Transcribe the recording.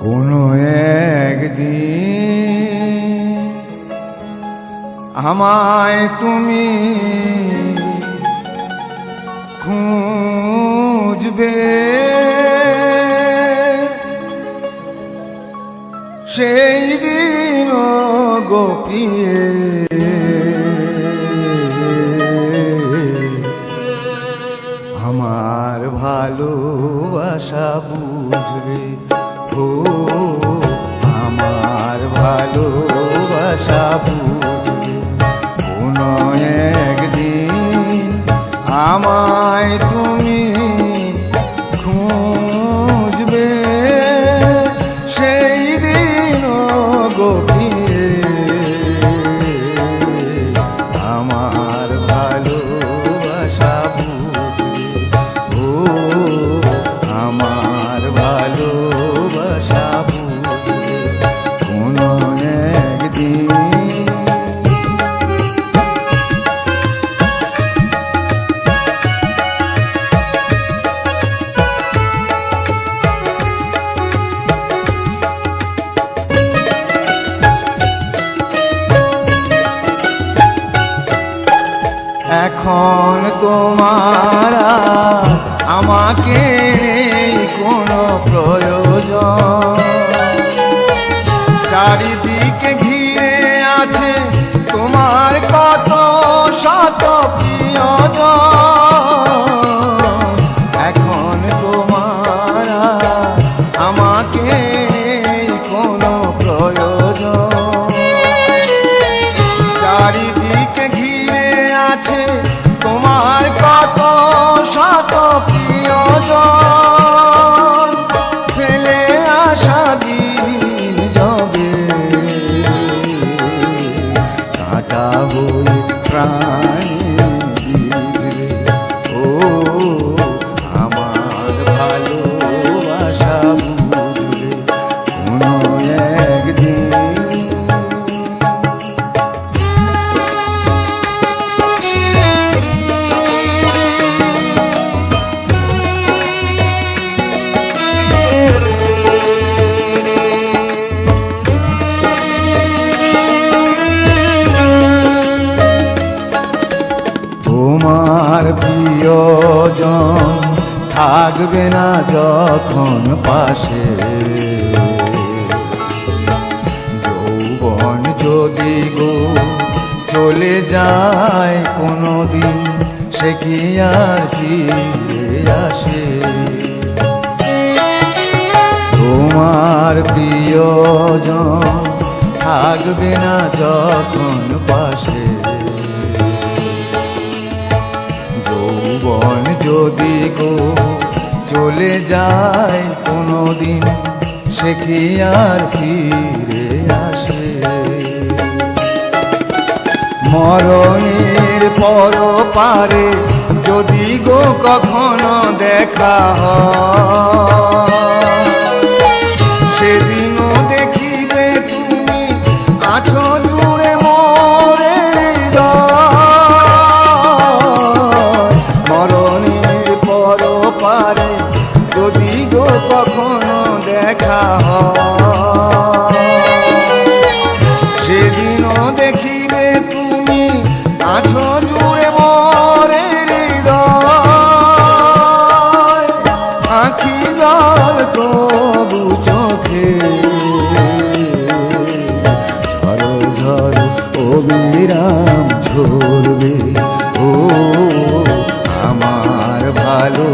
কোনো একদিন আমায় তুমি খুঁজবে, সেই দিন গোপিয়ে আমার ভালোবাসা বুঝবে। ও আমার ভালোবাসা বুঝবে। কোনো একদিন আমায় তুমি খুঁজবে, সেই দিন গোপিয়ে আমার ভালোবাসা বুঝবে। ও আমার ভালোবাসা বুঝবে। কোনো একদিন এখন তোমার আমাকে নেই কোনো প্রয়োজন, চারিদিকে ঘিরে আছে তোমার কত শত প্রিয়জন। এখন তোমার আমাকে নেই কোনো প্রয়োজন, চারিদিকে ঘিরে আছে তোমার কত শত প্রিয়জন। ফেলে আসা দিন যাবে কাঁটা হয়ে প্রাণে ভিজবে। ও আমার ভালোবাসা বুঝবে। কোনো একদিন তোমার প্রিয়জন থাকবে না যখন পাশে, যৌবন যদি গো চলে যায় কোনো দিন, সে কি আর ফিরে আসে? তোমার প্রিয়জন থাকবে না যখন পাশে, যৌবন যদি গো চলে যায় কোনো দিন, সে কি আর ফিরে আসে? মরণের পর পারে যদি গো কখনো দেখা হয়, সেদিনও দেখিবে তুমি আছো জুড়ে মোরে হৃদয়। মরণের পর পারে যদি গো কখনো দেখা হয়, সেদিনও দেখিবে তুমি আছো জুড়ে মোরে হৃদয়। আঁখি জল তবু চোখে ঝড় ঝড় অবিরাম ঝরবে। ও আমার ভালো